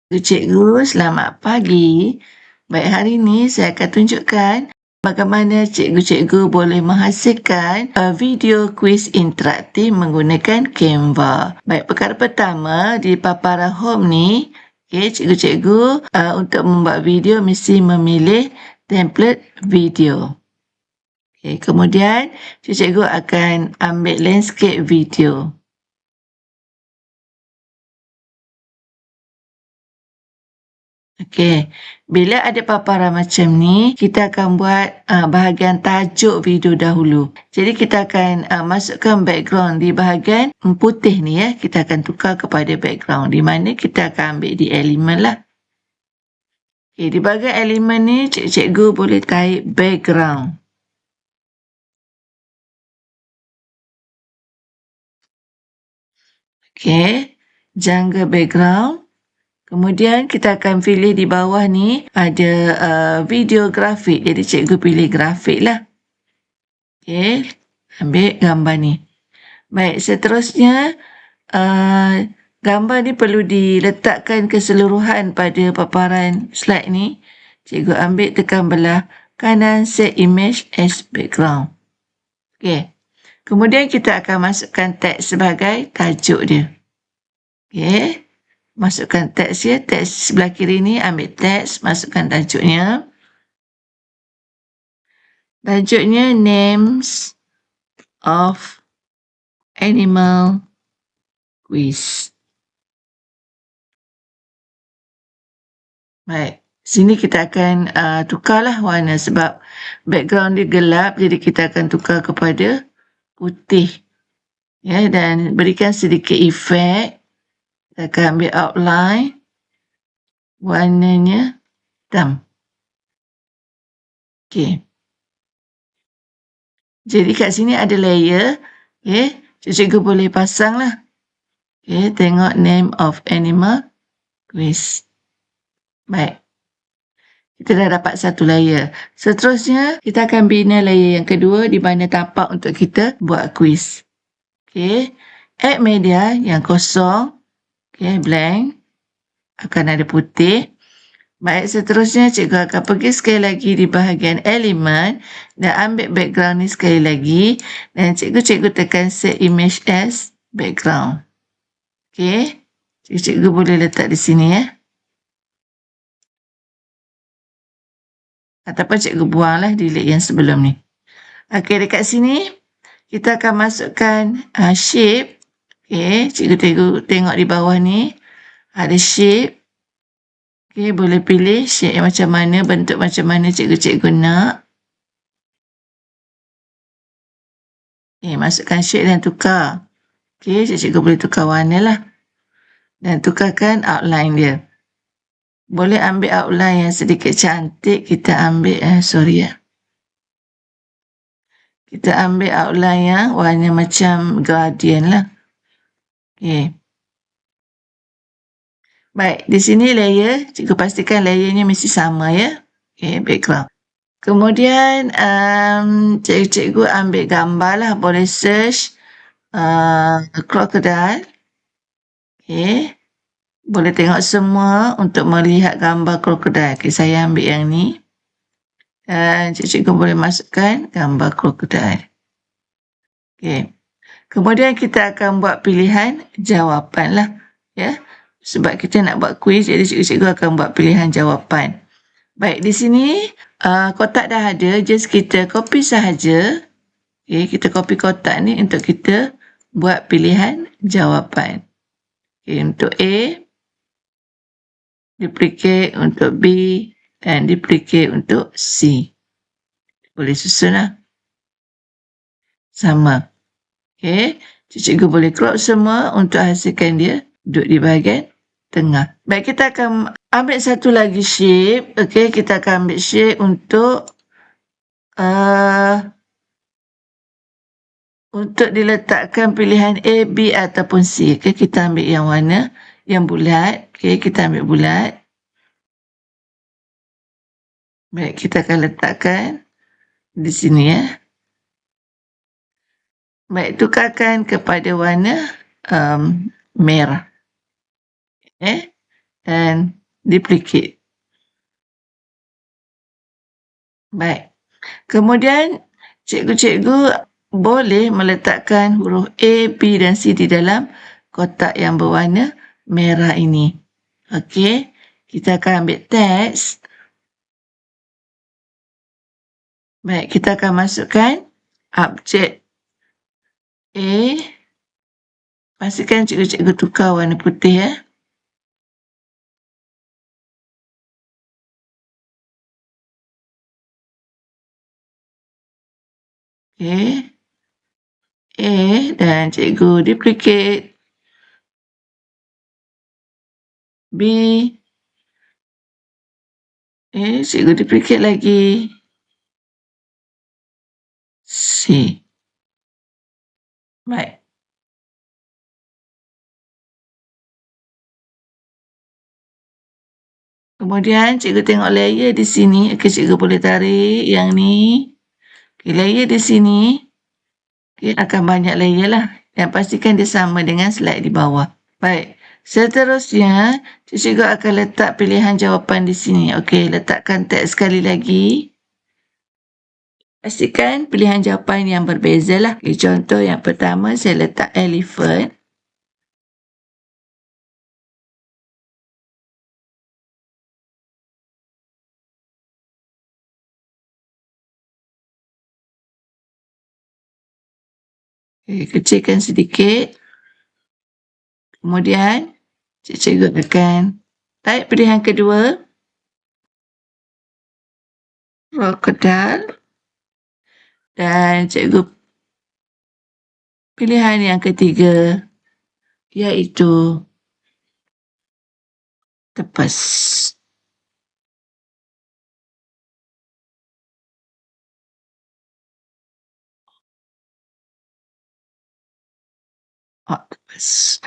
Cikgu, selamat pagi. Baik, hari ini saya akan tunjukkan bagaimana cikgu-cikgu boleh menghasilkan video kuis interaktif menggunakan Canva. Baik, perkara pertama di paparan home ni, cikgu-cikgu untuk membuat video mesti memilih template video. Kemudian cikgu akan ambil landscape video. Bila ada paparan macam ni, kita akan buat bahagian tajuk video dahulu. Jadi kita akan masukkan background di bahagian putih ni ya. Kita akan tukar kepada background di mana kita akan ambil di elemen lah. Di bahagian elemen ni, cikgu boleh type background. Jangka background. Kemudian kita akan pilih di bawah ni ada video grafik. Jadi cikgu pilih grafik lah. Ambil gambar ni. Baik, seterusnya gambar ni perlu diletakkan keseluruhan pada paparan slide ni. Cikgu ambil tekan belah kanan set image as background. Kemudian kita akan masukkan teks sebagai tajuk dia. Masukkan teks ya. Teks sebelah kiri ni ambil teks, masukkan tajuknya. Tajuknya names of animal quiz. Baik, sini kita akan tukarlah warna sebab background dia gelap, jadi kita akan tukar kepada putih. Dan berikan sedikit efek. Kita akan ambil outline. Warnanya hitam. Jadi kat sini ada layer. Cikgu boleh pasang lah. Tengok name of animal quiz. Baik. Kita dah dapat satu layer. Seterusnya, kita akan bina layer yang kedua di mana tapak untuk kita buat quiz. Add media yang kosong. Blank. Akan ada putih. Baik, seterusnya cikgu akan pergi sekali lagi di bahagian elemen dan ambil background ni sekali lagi. Dan cikgu tekan set image as background. Cikgu boleh letak di sini ya. Ataupun cikgu buanglah delete yang sebelum ni. Dekat sini kita akan masukkan shape. Cikgu tengok di bawah ni ada shape. Boleh pilih shape yang macam mana, bentuk macam mana cikgu nak. Masukkan shape dan tukar. Cikgu boleh tukar warna lah. Dan tukarkan outline dia. Boleh ambil outline yang sedikit cantik. Kita ambil, Kita ambil outline yang warna macam gradient lah. Baik, di sini layer. Cikgu pastikan layernya mesti sama ya. Background. Kemudian cikgu ambil gambar lah. Boleh search crocodile. Boleh tengok semua untuk melihat gambar crocodile. Saya ambil yang ni. Cikgu boleh masukkan gambar crocodile. Kemudian kita akan buat pilihan jawapan lah. Sebab kita nak buat kuis, jadi cikgu akan buat pilihan jawapan. Baik, di sini kotak dah ada, just kita copy sahaja. Kita copy kotak ni untuk kita buat pilihan jawapan. Untuk A, duplicate untuk B, dan duplicate untuk C. Boleh susun lah. Sama. Cikgu boleh crop semua untuk hasilkan dia duduk di bahagian tengah. Baik, kita akan ambil satu lagi shape. Kita akan ambil shape untuk diletakkan pilihan A, B ataupun C. Kita ambil yang warna yang bulat. Kita ambil bulat. Baik, kita akan letakkan di sini ya. Baik, tukarkan kepada warna merah. Dan duplicate. Baik. Kemudian, cikgu boleh meletakkan huruf A, B dan C di dalam kotak yang berwarna merah ini. Okey, kita akan ambil teks. Baik, kita akan masukkan objek A. Pastikan cikgu tukar warna putih ya. Okey. A dan cikgu duplicate. B. Cikgu duplicate lagi. C. Baik. Kemudian cikgu tengok layer di sini. Okey, cikgu boleh tarik yang ni. Okey, layer di sini. Okey, akan banyak layer lah. Dan pastikan dia sama dengan slide di bawah. Baik. Seterusnya, cikgu akan letak pilihan jawapan di sini. Okey, letakkan teks sekali lagi. Pastikan pilihan jawapan yang berbeza lah. Okay, contoh yang pertama, saya letak elephant. Okay, kecilkan sedikit. Kemudian, cikgu akan tarik pilihan kedua. Crocodile. Dan cikgu pilihan yang ketiga iaitu octopus.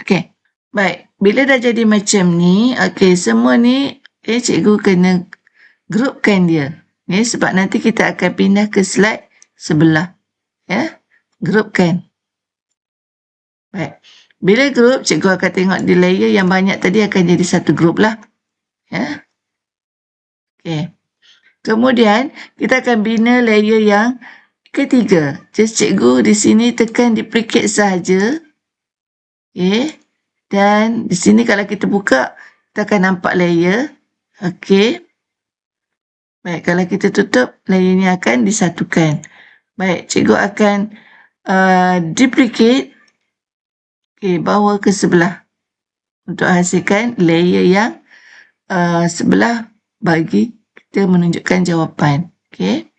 Okey. Baik, bila dah jadi macam ni, okey, semua ni cikgu kena groupkan dia. Sebab nanti kita akan pindah ke slide sebelah. Ya, groupkan. Baik. Bila group, cikgu akan tengok di layer yang banyak tadi akan jadi satu group lah. Ya. Okey. Kemudian, kita akan bina layer yang ketiga. Just cikgu di sini tekan duplicate sahaja. Okey. Dan di sini kalau kita buka, kita akan nampak layer. Okey. Baik, kalau kita tutup, layer ni akan disatukan. Baik, cikgu akan duplicate. Okey, bawa ke sebelah. Untuk hasilkan layer yang sebelah bagi kita menunjukkan jawapan. Okey.